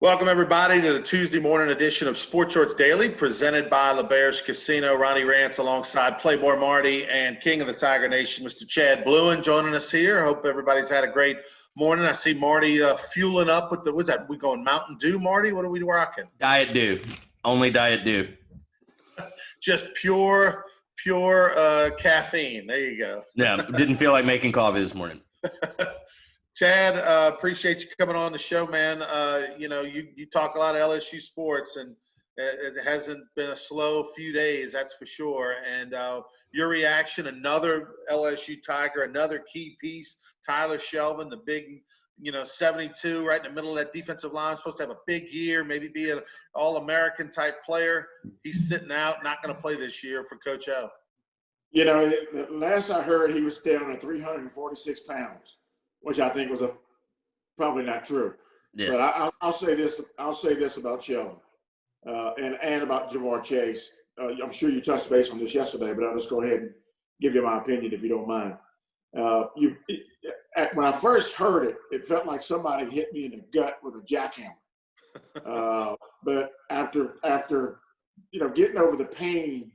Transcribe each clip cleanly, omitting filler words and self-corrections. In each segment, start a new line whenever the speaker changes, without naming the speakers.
Welcome, everybody, to the Tuesday morning edition of Sports Shorts Daily, presented by LeBear's Casino. Ronnie Rantz alongside Playboy Marty and King of the Tiger Nation, Mr. Chad Blouin, joining us here. I hope everybody's had a great morning. I see Marty fueling up with what's that? We going Mountain Dew, Marty? What are we rocking?
Diet Dew. Only Diet Dew.
Just pure caffeine. There you go.
Yeah, didn't feel like making coffee this morning.
Chad, appreciate you coming on the show, man. You talk a lot of LSU sports, and it hasn't been a slow few days, that's for sure. And your reaction, another LSU Tiger, another key piece, Tyler Shelvin, the big, 72 right in the middle of that defensive line, supposed to have a big year, maybe be an All-American type player. He's sitting out, not going to play this year for Coach O.
Last I heard, he was down at 346 pounds. Which I think was probably not true. Yeah. But I'll say this about Shelvin and about Ja'Marr Chase. I'm sure you touched base on this yesterday, but I'll just go ahead and give you my opinion if you don't mind. When I first heard it, it felt like somebody hit me in the gut with a jackhammer. But after getting over the pain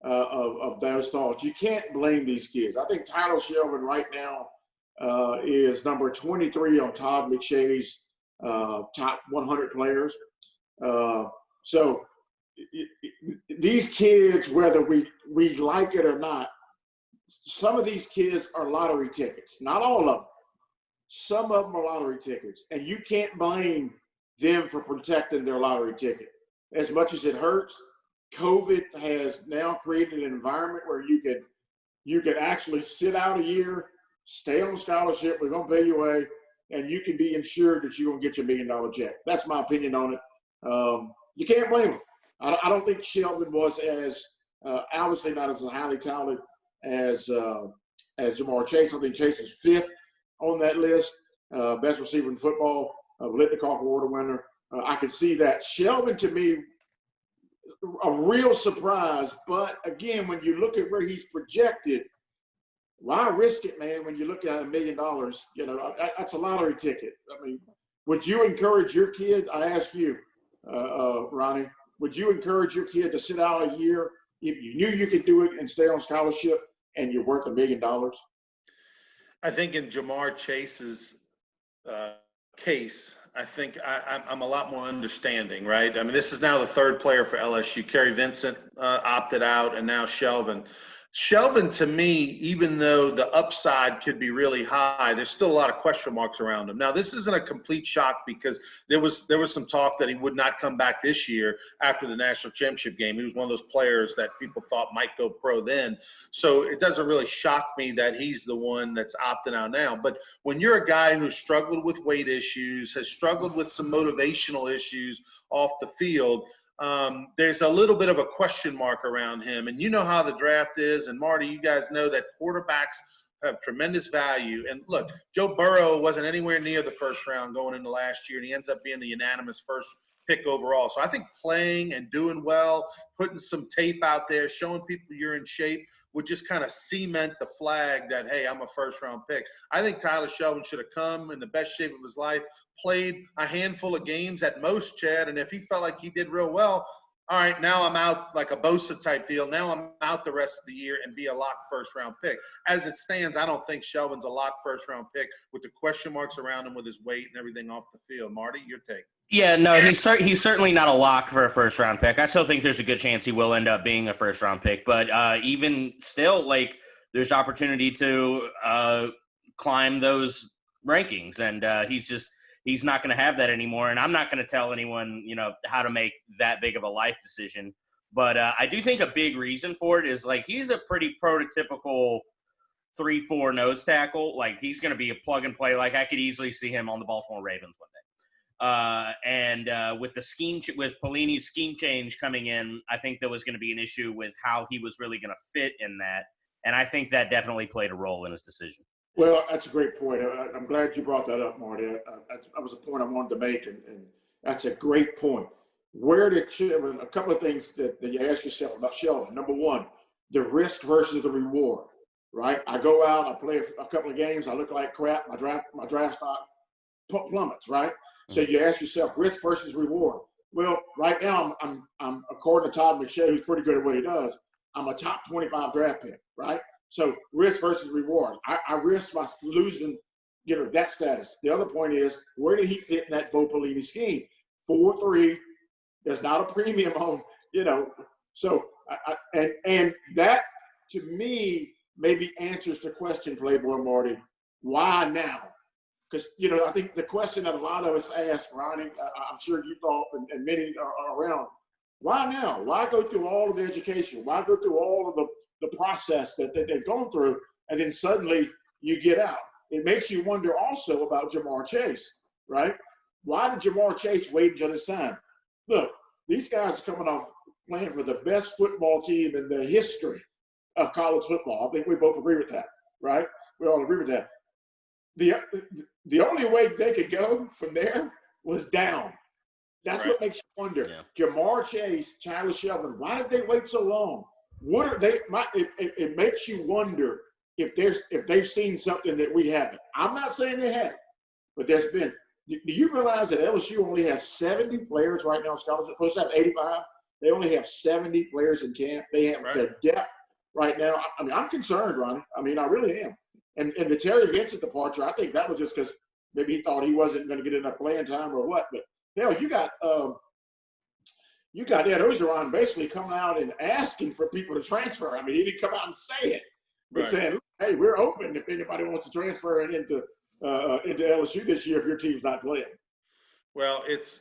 of those thoughts, you can't blame these kids. I think Tyler Shelvin right now is number 23 on Todd McShay's top 100 players. So these kids, whether we like it or not, some of these kids are lottery tickets. Not all of them. Some of them are lottery tickets. And you can't blame them for protecting their lottery ticket. As much as it hurts, COVID has now created an environment where you can actually sit out a year, stay on scholarship, we're going to pay you away, and you can be insured that you're going to get your $1 million check. That's my opinion on it. You can't blame him. I don't think Shelvin was as obviously not as highly talented as Ja'Marr Chase. I think Chase is fifth on that list, best receiver in football, Litnikoff Award winner. I could see that. Shelvin, to me, a real surprise. But, again, when you look at where he's projected, why risk it, man, when you look at $1 million? That's a lottery ticket. I mean, would you encourage your kid? I ask you, Ronnie, would you encourage your kid to sit out a year if you knew you could do it and stay on scholarship and you're worth $1 million?
I think in Ja'Marr Chase's case, I think I'm a lot more understanding, right? I mean, this is now the third player for LSU. Kerry Vincent opted out, and now Shelvin. Shelvin, to me, even though the upside could be really high, there's still a lot of question marks around him. Now, this isn't a complete shock because there was some talk that he would not come back this year after the national championship game. He was one of those players that people thought might go pro then. So it doesn't really shock me that he's the one that's opting out now. But when you're a guy who's struggled with weight issues, has struggled with some motivational issues off the field, there's a little bit of a question mark around him. And you know how the draft is. And, Marty, you guys know that quarterbacks have tremendous value. And, look, Joe Burrow wasn't anywhere near the first round going into last year, and he ends up being the unanimous first pick overall. So I think playing and doing well, putting some tape out there, showing people you're in shape would just kind of cement the flag that, hey, I'm a first-round pick. I think Tyler Shelvin should have come in the best shape of his life, played a handful of games at most, Chad, and if he felt like he did real well, all right, now I'm out like a Bosa type deal. Now I'm out the rest of the year and be a lock first-round pick. As it stands, I don't think Shelvin's a lock first-round pick with the question marks around him with his weight and everything off the field. Marty, your take.
Yeah, no, he's certainly not a lock for a first-round pick. I still think there's a good chance he will end up being a first-round pick. But even still, there's opportunity to climb those rankings. And he's not going to have that anymore. And I'm not going to tell anyone, how to make that big of a life decision. But I do think a big reason for it is, he's a pretty prototypical 3-4 nose tackle. He's going to be a plug-and-play. I could easily see him on the Baltimore Ravens one day. With the scheme, with Pelini's scheme change coming in, I think there was going to be an issue with how he was really going to fit in that. And I think that definitely played a role in his decision.
Well, that's a great point. I'm glad you brought that up, Marty. That was a point I wanted to make, and that's a great point. A couple of things that you ask yourself about Shelvin. Number one, the risk versus the reward, right? I go out, I play a couple of games, I look like crap, my draft stock plummets, right? So you ask yourself, risk versus reward. Well, right now I'm according to Todd McShay, who's pretty good at what he does, I'm a top 25 draft pick, right? So risk versus reward. I risk my losing, that status. The other point is, where did he fit in that Bo Pelini scheme? 4-3. There's not a premium on, So and that to me maybe answers the question, Playboy Marty, why now? Because, I think the question that a lot of us ask, Ronnie, I'm sure you thought, and many are around, why now? Why go through all of the education? Why go through all of the process that they've gone through, and then suddenly you get out? It makes you wonder also about Jamar Chase, right? Why did Jamar Chase wait until this time? Look, these guys are coming off playing for the best football team in the history of college football. I think we both agree with that, right? We all agree with that. The only way they could go from there was down. That's right. What makes you wonder. Yeah. Jamar Chase, Tyler Shelvin, why did they wait so long? What are they? It makes you wonder if they've seen something that we haven't. I'm not saying they have, but there's been. Do you realize that LSU only has 70 players right now in scholarship? Supposed to have 85. They only have 70 players in camp. They have the depth right now. I mean, I'm concerned, Ronnie. I mean, I really am. And the Terry Vincent departure, I think that was just because maybe he thought he wasn't going to get enough playing time or what. But hell, you got Ed Ogeron basically coming out and asking for people to transfer. I mean, he didn't come out and say it, but right. Saying, "Hey, we're open if anybody wants to transfer it into LSU this year if your team's not playing."
Well, it's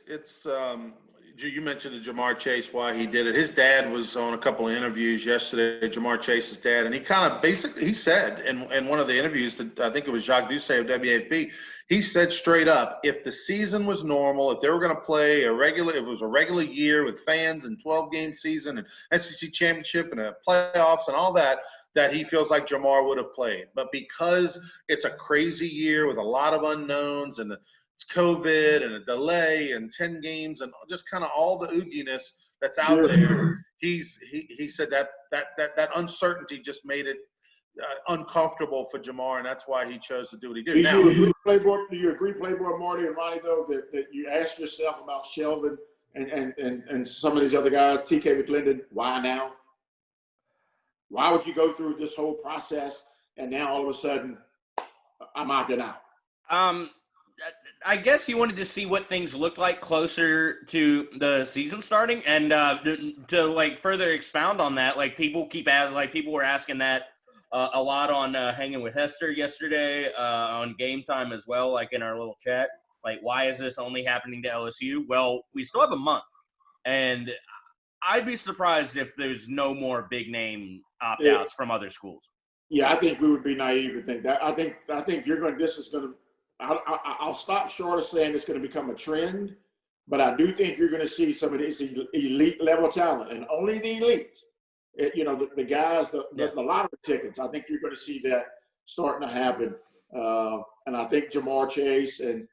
you mentioned the Jamar Chase, why he did it. His dad was on a couple of interviews yesterday, Jamar Chase's dad, and he kind of basically, he said in one of the interviews that I think it was Jacques Doucet of WAP, he said straight up, if the season was normal, if they were going to play if it was a regular year with fans and 12-game season and SEC championship and playoffs and all that he feels like Jamar would have played. But because it's a crazy year with a lot of unknowns and it's COVID and a delay and 10 games and just kind of all the ooginess that's out there. He said that uncertainty just made it uncomfortable for Jamar, and that's why he chose to do what he did.
Do you agree, Playboy Marty and Ronnie, though, that you ask yourself about Shelvin and some of these other guys, TK McClendon, why now? Why would you go through this whole process and now all of a sudden I'm opting out?
I guess you wanted to see what things looked like closer to the season starting, and to like further expound on that, like people were asking that a lot on Hanging with Hester yesterday, on Game Time as well, like in our little chat. Like, why is this only happening to LSU? Well, we still have a month, and I'd be surprised if there's no more big name opt-outs from other schools.
Yeah, I think we would be naive to think that. I think this is going to. I'll stop short of saying it's going to become a trend, but I do think you're going to see some of this elite level talent, and only the elites. The guys, the lottery tickets. I think you're going to see that starting to happen, and I think Jamar Chase and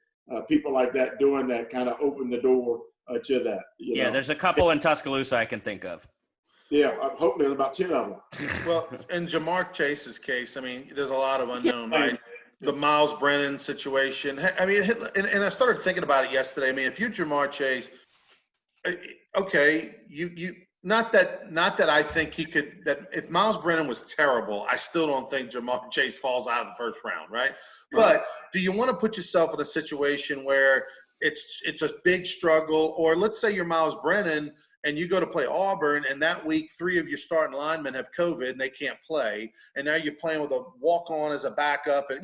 people like that doing that kind of open the door to that.
There's a couple in Tuscaloosa I can think of.
Yeah, hopefully there's about 10 of them.
Well, in Jamar Chase's case, I mean, there's a lot of unknown, right? The Miles Brennan situation. I mean, and I started thinking about it yesterday. I mean, if you're Jamar Chase, okay, you not that I think he could. That if Miles Brennan was terrible, I still don't think Jamar Chase falls out of the first round, right? But do you want to put yourself in a situation where it's a big struggle, or let's say you're Miles Brennan and you go to play Auburn, and that week 3 of your starting linemen have COVID and they can't play, and now you're playing with a walk-on as a backup, and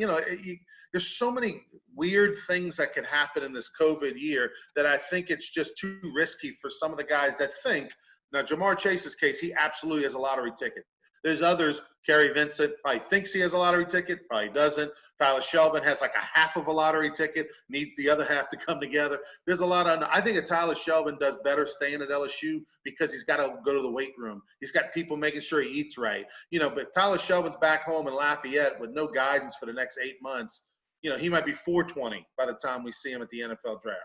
there's so many weird things that could happen in this COVID year that I think it's just too risky for some of the guys that think. Now, Jamar Chase's case, he absolutely has a lottery ticket. There's others. Kerry Vincent probably thinks he has a lottery ticket, probably doesn't. Tyler Shelvin has like a half of a lottery ticket, needs the other half to come together. There's a lot of – I think that Tyler Shelvin does better staying at LSU because he's got to go to the weight room. He's got people making sure he eats right. But Tyler Shelvin's back home in Lafayette with no guidance for the next 8 months. He might be 420 by the time we see him at the NFL draft.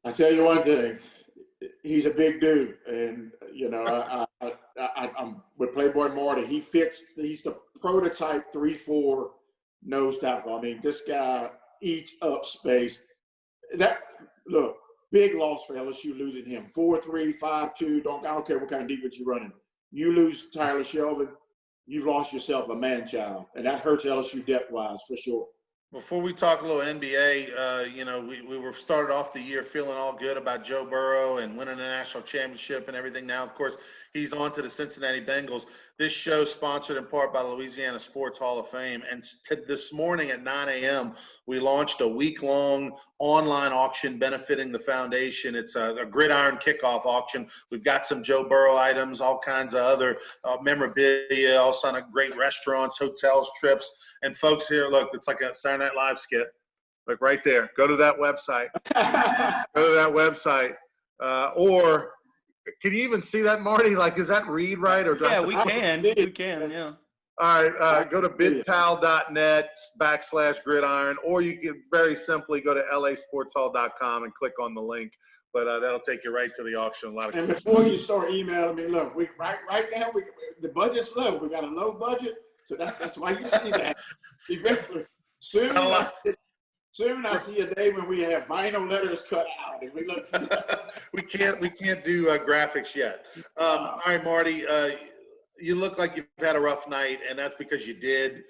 I tell you one thing. He's a big dude, and I'm with Playboy Marty. He's the prototype 3-4 nose tackle. I mean, this guy eats up space. That look, big loss for LSU losing him. 4-3, 5-2. I don't care what kind of defense you're running. You lose Tyler Shelvin, you've lost yourself a man-child, and that hurts LSU depth-wise for sure.
Before we talk a little NBA, we were started off the year feeling all good about Joe Burrow and winning the national championship and everything. Now, of course, he's on to the Cincinnati Bengals. This show sponsored in part by Louisiana Sports Hall of Fame. And this morning at 9 a.m., we launched a week-long online auction benefiting the foundation. It's a gridiron kickoff auction. We've got some Joe Burrow items, all kinds of other memorabilia, also on great restaurants, hotels, trips. And folks here, look, it's like a Saturday Night Live skit. Look right there. Go to that website. Or can you even see that, Marty? Like, is that read right? Or
yeah, we can. We can, yeah.
All right. Go to bidpal.net/gridiron, or you can very simply go to lasportshall.com and click on the link. But that'll take you right to the auction.
And before you start emailing me, look, right now the budget's low. We got a low budget. So that's why you see that. Eventually, soon I see a day when we have vinyl letters cut out, and we look.
we can't do graphics yet. All right, Marty. You look like you've had a rough night, and that's because you did.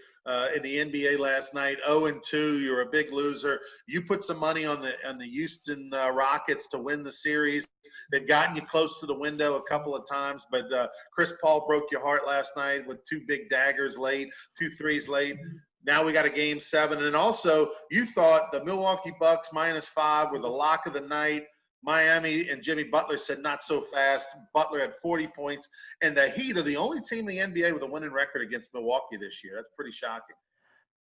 In the NBA last night, 0-2. You're a big loser. You put some money on the Houston Rockets to win the series. They've gotten you close to the window a couple of times, but Chris Paul broke your heart last night with 2 big daggers late, 2 threes late. Now we got a game 7. And also, you thought the Milwaukee Bucks -5 were the lock of the night. Miami and Jimmy Butler said not so fast. Butler had 40 points. And the Heat are the only team in the NBA with a winning record against Milwaukee this year. That's pretty shocking.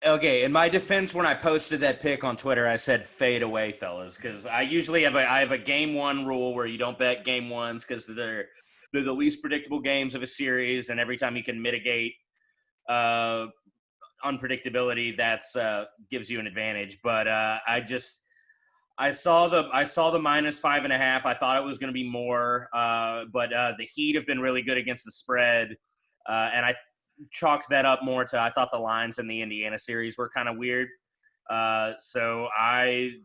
Okay, in my defense, when I posted that pick on Twitter, I said fade away, fellas, because I usually have a game 1 rule where you don't bet game 1s because they're the least predictable games of a series, and every time you can mitigate unpredictability, that's gives you an advantage. But I saw the -5.5. I thought it was going to be more, but the Heat have been really good against the spread, and I chalked that up more to I thought the lines in the Indiana series were kind of weird. So I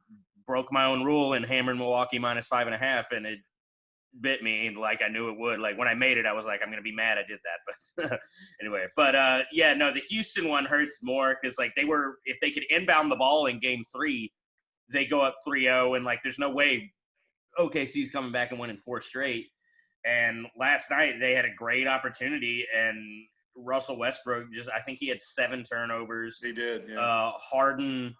broke my own rule and hammered Milwaukee -5.5, and it bit me like I knew it would. Like when I made it, I was like, I'm going to be mad I did that. But anyway, the Houston one hurts more because like if they could inbound the ball in game 3, they go up 3-0, and like there's no way OKC's coming back and winning 4 straight. And last night they had a great opportunity, and Russell Westbrook I think he had 7 turnovers.
He did. Yeah.
Harden,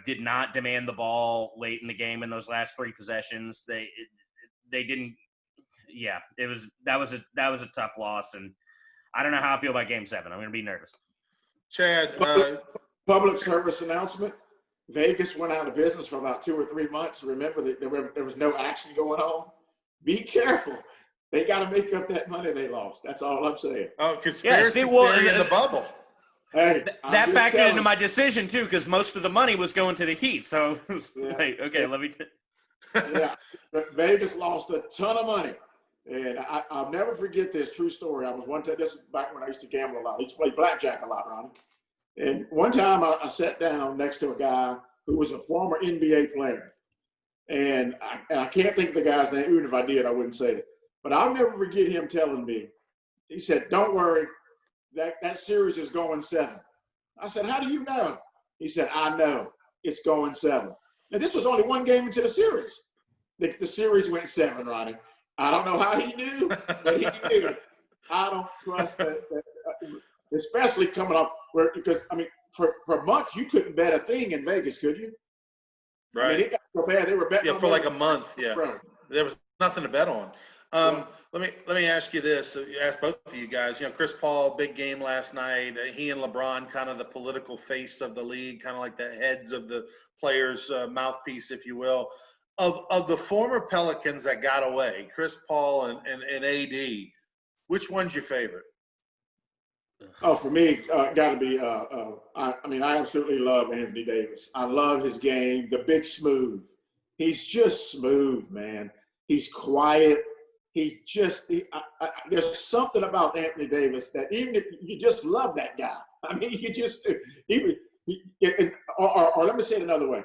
did not demand the ball late in the game in those last 3 possessions. They didn't. Yeah, that was a tough loss, and I don't know how I feel about Game 7. I'm going to be nervous.
Chad,
public service announcement. Vegas went out of business for about 2 or 3 months. Remember that there was no action going on. Be careful. They got to make up that money they lost. That's all I'm saying.
Oh, conspiracy theory in the bubble.
Hey,
that factored into my decision too, because most of the money was going to the Heat. So, let me.
Yeah, Vegas lost a ton of money, and I'll never forget this true story. I was one time. This is back when I used to gamble a lot. I used to play blackjack a lot, Ronnie. And one time I sat down next to a guy who was a former NBA player, and I can't think of the guy's name. Even if I did, I wouldn't say it. But I'll never forget him telling me, he said, "Don't worry, that series is going 7." I said, "How do you know?" He said, "I know it's going 7." Now, this was only 1 game into the series. The series went 7, Ronnie. I don't know how he knew, but he knew. I don't trust that especially coming up because, I mean, for months you couldn't bet a thing in Vegas, could you?
Right.
I mean, it got so bad they were betting.
Yeah, for like a month. Yeah, right. There was nothing to bet on. Let me ask you this. Ask both of you guys. Chris Paul, big game last night. He and LeBron, kind of the political face of the league, kind of like the heads of the players' mouthpiece, if you will. Of the former Pelicans that got away, Chris Paul and AD, which one's your favorite?
Oh, for me, got to be. I absolutely love Anthony Davis. I love his game. The big smooth. He's just smooth, man. He's quiet. There's something about Anthony Davis that even if you just love that guy. I mean, you just or let me say it another way.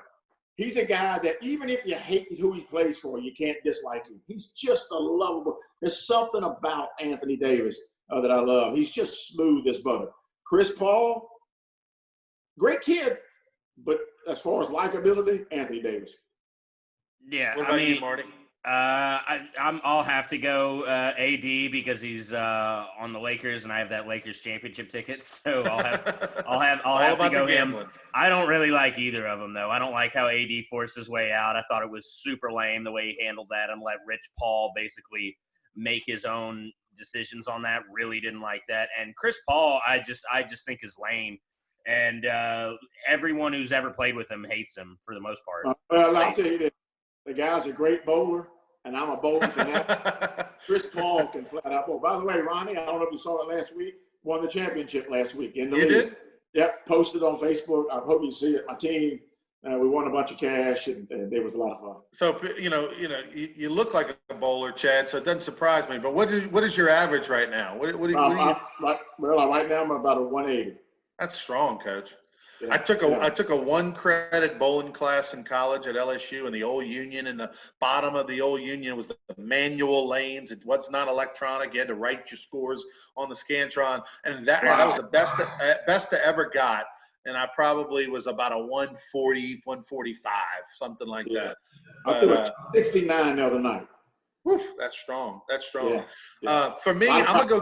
He's a guy that even if you hate who he plays for, you can't dislike him. He's just a lovable. There's something about Anthony Davis that I love. He's just smooth as butter. Chris Paul, great kid, but as far as likability, Anthony Davis.
Yeah,
What about you, Marty?
I'll have to go AD because he's on the Lakers and I have that Lakers championship ticket, so I'll have to go him. I don't really like either of them though. I don't like how AD forced his way out. I thought it was super lame the way he handled that and let Rich Paul basically make his own decisions on that. Really didn't like that. And Chris Paul, I just think is lame. And everyone who's ever played with him hates him for the most part.
Well, I'll tell you this. The guy's a great bowler, and I'm a bowler fanatic. Chris Paul can flat out bowl. By the way, Ronnie, I don't know if you saw it last week, won the championship last week in the league.
You did?
Yep, posted on Facebook. I hope you see it. My team, we won a bunch of cash, and it was a lot of fun.
So, you look like a bowler, Chad, so it doesn't surprise me. But what is your average right now? What do you
right now I'm about a 180.
That's strong, Coach.
Yeah,
I took a 1-credit bowling class in college at LSU in the old Union. And the bottom of the old Union was the manual lanes. It was not electronic. You had to write your scores on the Scantron, and that was the best I ever got. And I probably was about a 140, 145, something like that.
I threw a 69 the other night.
Whew, that's strong. That's strong.
Yeah, yeah.
For me, I'm going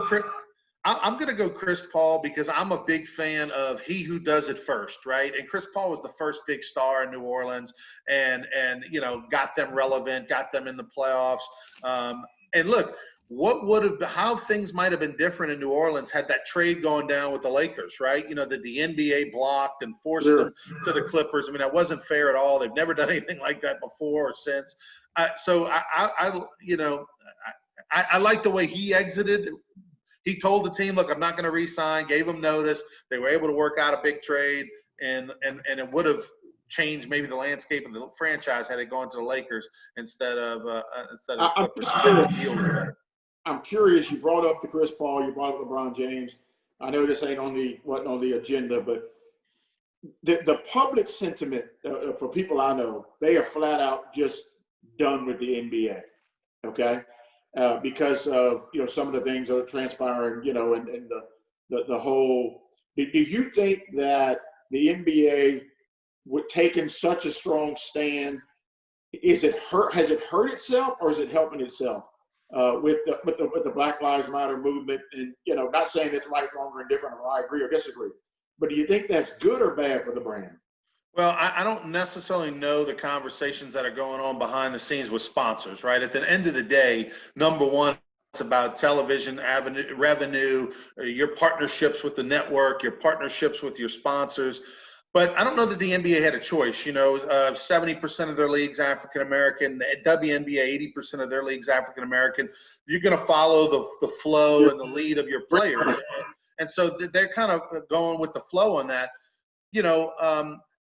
to go Chris Paul because I'm a big fan of he who does it first, right? And Chris Paul was the first big star in New Orleans and got them relevant, got them in the playoffs. And look, how things might have been different in New Orleans had that trade gone down with the Lakers, right? That the NBA blocked and forced them to the Clippers. I mean, that wasn't fair at all. They've never done anything like that before or since. So I like the way he exited. He told the team, look, I'm not going to re-sign, gave them notice. They were able to work out a big trade, and it would have changed maybe the landscape of the franchise had it gone to the Lakers instead of
I'm curious. You brought up the Chris Paul. You brought up LeBron James. I know this wasn't on the agenda, but the public sentiment for people I know, they are flat out just done with the NBA. Okay. Because of some of the things that are transpiring, and the whole. Do you think that the NBA would taken such a strong stand? Has it hurt itself, or is it helping itself with the Black Lives Matter movement? And not saying it's right, wrong, or indifferent, or I agree or disagree, but do you think that's good or bad for the brand?
Well, I don't necessarily know the conversations that are going on behind the scenes with sponsors, right? At the end of the day, number one, it's about television revenue, your partnerships with the network, your partnerships with your sponsors. But I don't know that the NBA had a choice. 70% of their league's African-American, the WNBA, 80% of their league's African-American. You're going to follow the flow and the lead of your players. And so they're kind of going with the flow on that.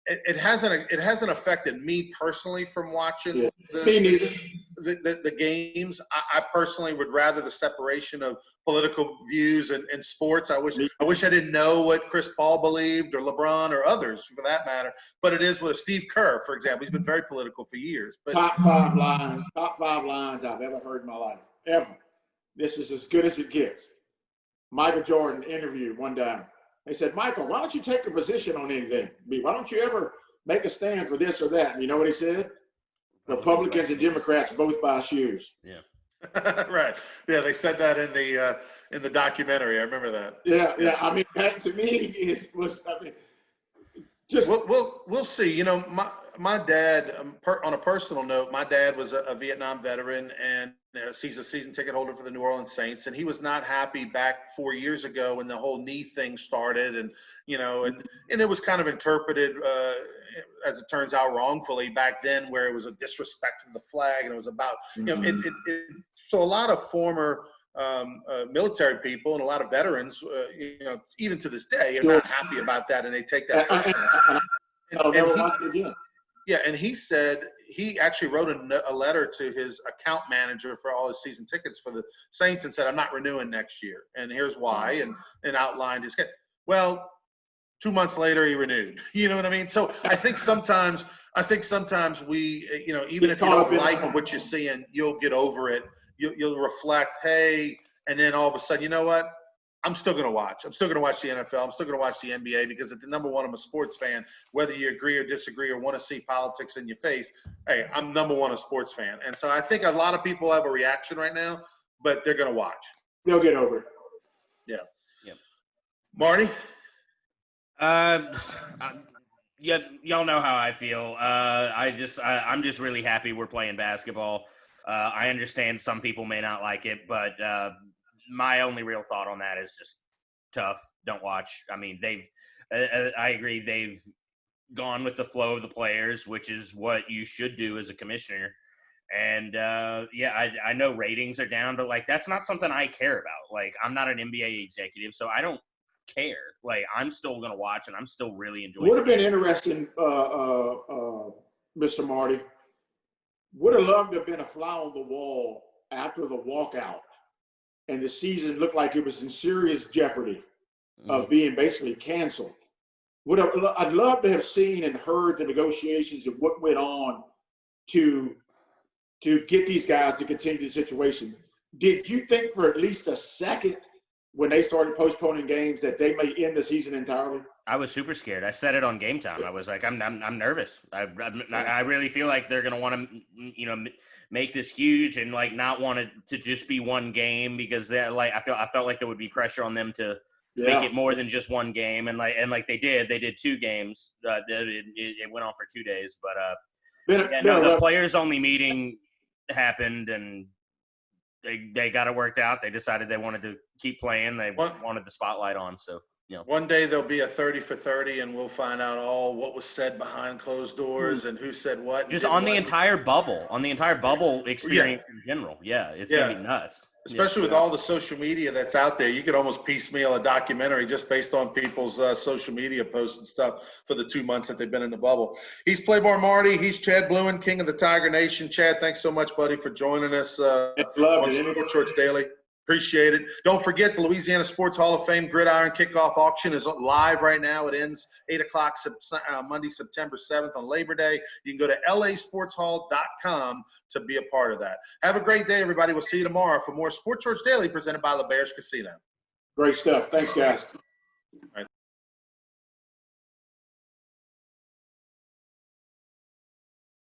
It hasn't affected me personally from watching the games. I personally would rather the separation of political views and sports. I wish I didn't know what Chris Paul believed or LeBron or others for that matter. But it is with Steve Kerr, for example. He's been very political for years. But
top five lines I've ever heard in my life, ever. This is as good as it gets. Michael Jordan interviewed one time. They said, Michael, why don't you take a position on anything? Why don't you ever make a stand for this or that? And you know what he said? Republicans and Democrats both buy shoes.
Yeah.
Right. Yeah, they said that in the documentary. I remember that.
Yeah. I mean, that to me just.
We'll see. My dad, on a personal note, my dad was a Vietnam veteran, and he's a season ticket holder for the New Orleans Saints, and he was not happy back 4 years ago when the whole knee thing started, and it was kind of interpreted, as it turns out, wrongfully back then, where it was a disrespect for the flag, and it was about so a lot of former military people and a lot of veterans, even to this day, are not happy about that, and they take that personally. Yeah, and he said he actually wrote a letter to his account manager for all his season tickets for the Saints and said, I'm not renewing next year, and here's why, and outlined his – well, 2 months later, he renewed. You know what I mean? So I think sometimes we, even if you don't like what you're seeing, you'll get over it. You'll reflect, hey, and then all of a sudden, you know what? I'm still going to watch. I'm still going to watch the NFL. I'm still going to watch the NBA because at the number one, I'm a sports fan. Whether you agree or disagree or want to see politics in your face, hey, I'm number one a sports fan. And so I think a lot of people have a reaction right now, but they're going to watch.
They'll get over it.
Yeah.
Yep.
Marty?
Yeah, y'all know how I feel. I'm just really happy we're playing basketball. I understand some people may not like it, but my only real thought on that is just tough. Don't watch. I mean, I agree. They've gone with the flow of the players, which is what you should do as a commissioner. And I know ratings are down, but like, that's not something I care about. Like, I'm not an NBA executive, so I don't care. Like, I'm still going to watch and I'm still really enjoying it.
Would have been interesting, Mr. Marty. Would have loved to have been a fly on the wall after the walkout and the season looked like it was in serious jeopardy of being basically canceled. I'd love to have seen and heard the negotiations and what went on to get these guys to continue the situation. Did you think for at least a second when they started postponing games that they may end the season entirely?
I was super scared. I said it on Game Time. I was like, I'm nervous. I really feel like they're going to want to, make this huge and like not want it to just be one game because they're like, I felt like there would be pressure on them to make it more than just one game. And they did 2 games. It went on for 2 days, but the players only meeting happened and they got it worked out. They decided they wanted to keep playing. They wanted the spotlight on. So,
one day there'll be a 30 for 30 and we'll find out all what was said behind closed doors and who said what.
Just on the entire bubble experience in general. Yeah. It's going to be nuts.
Especially with all the social media that's out there. You could almost piecemeal a documentary just based on people's social media posts and stuff for the 2 months that they've been in the bubble. He's Playboy Marty. He's Chad Blouin, King of the Tiger Nation. Chad, thanks so much, buddy, for joining us on Sports Shorts Daily. Appreciate it. Don't forget the Louisiana Sports Hall of Fame Gridiron Kickoff Auction is live right now. It ends 8 o'clock Monday, September 7th on Labor Day. You can go to lasportshall.com to be a part of that. Have a great day, everybody. We'll see you tomorrow for more Sports Shorts Daily presented by LeBear's Casino.
Great stuff. Thanks, guys.
All right.